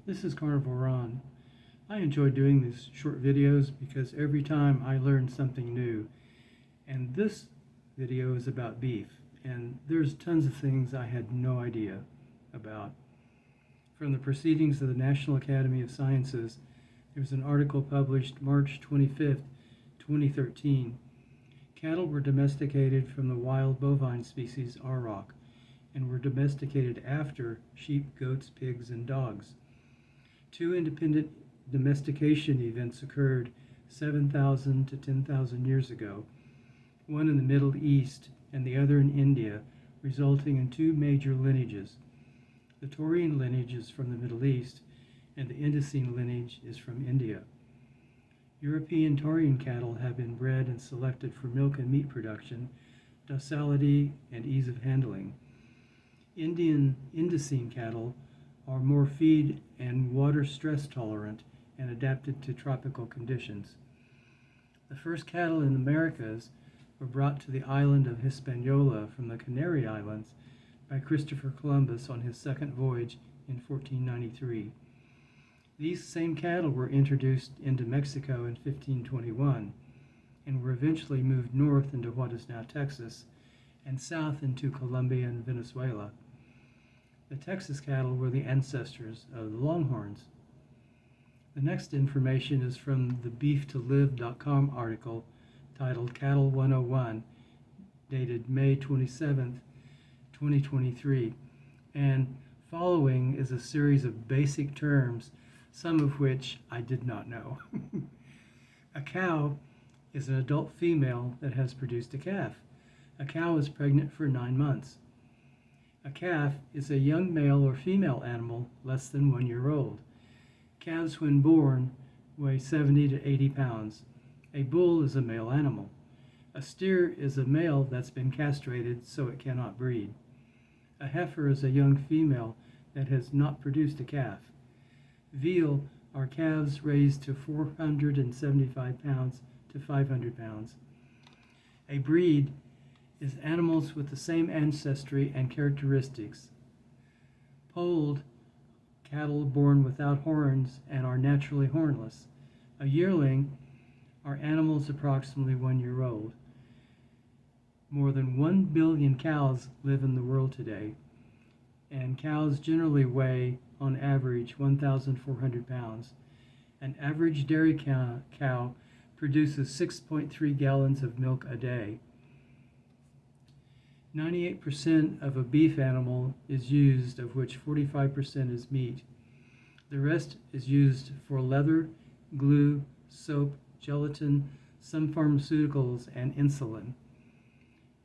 This is Carnivore Ron. I enjoy doing these short videos because every time I learn something new. And this video is about beef, and there's tons of things I had no idea about. From the Proceedings of the National Academy of Sciences, there was an article published March 25th, 2013. Cattle were domesticated from the wild bovine species auroch and were domesticated after sheep, goats, pigs, and dogs. Two independent domestication events occurred 7,000 to 10,000 years ago, one in the Middle East and the other in India, resulting in two major lineages. The Taurian lineage is from the Middle East, and the Indocene lineage is from India. European Taurian cattle have been bred and selected for milk and meat production, docility, and ease of handling. Indian Indocene cattle are more feed and water stress tolerant and adapted to tropical conditions. The first cattle in the Americas were brought to the island of Hispaniola from the Canary Islands by Christopher Columbus on his second voyage in 1493. These same cattle were introduced into Mexico in 1521 and were eventually moved north into what is now Texas and south into Colombia and Venezuela. The Texas cattle were the ancestors of the Longhorns. The next information is from the beeftolive.com article titled Cattle 101, dated May 27, 2023, and following is a series of basic terms, some of which I did not know. A cow is an adult female that has produced a calf. A cow is pregnant for 9 months. A calf is a young male or female animal less than 1 year old. Calves, when born, weigh 70 to 80 pounds. A bull is a male animal. A steer is a male that's been castrated so it cannot breed. A heifer is a young female that has not produced a calf. Veal are calves raised to 475 pounds to 500 pounds. A breed is animals with the same ancestry and characteristics. Polled cattle born without horns and are naturally hornless. A yearling are animals approximately 1 year old. More than 1 billion cows live in the world today, and cows generally weigh, on average, 1,400 pounds. An average dairy cow produces 6.3 gallons of milk a day. 98% of a beef animal is used, of which 45% is meat. The rest is used for leather, glue, soap, gelatin, some pharmaceuticals, and insulin.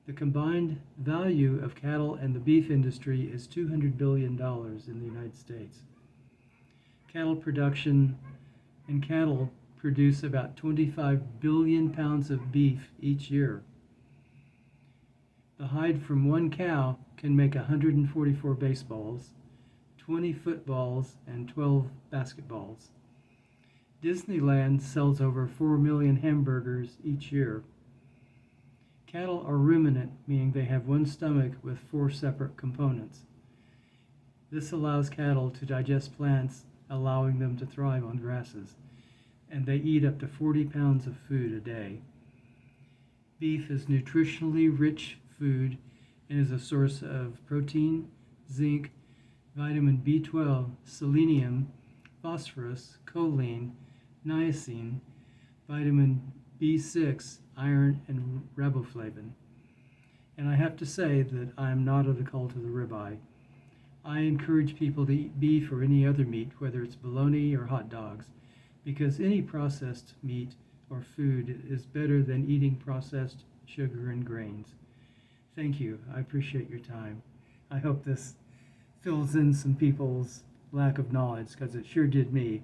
The combined value of cattle and the beef industry is $200 billion in the United States. Cattle production and cattle produce about 25 billion pounds of beef each year. The hide from one cow can make 144 baseballs, 20 footballs, and 12 basketballs. Disneyland sells over 4 million hamburgers each year. Cattle are ruminant, meaning they have one stomach with 4 separate components. This allows cattle to digest plants, allowing them to thrive on grasses, and they eat up to 40 pounds of food a day. Beef is nutritionally rich food and is a source of protein, zinc, vitamin B12, selenium, phosphorus, choline, niacin, vitamin B6, iron, and riboflavin. And I have to say that I am not of the cult of the ribeye. I encourage people to eat beef or any other meat, whether it's bologna or hot dogs, because any processed meat or food is better than eating processed sugar and grains. Thank you. I appreciate your time. I hope this fills in some people's lack of knowledge, because it sure did me.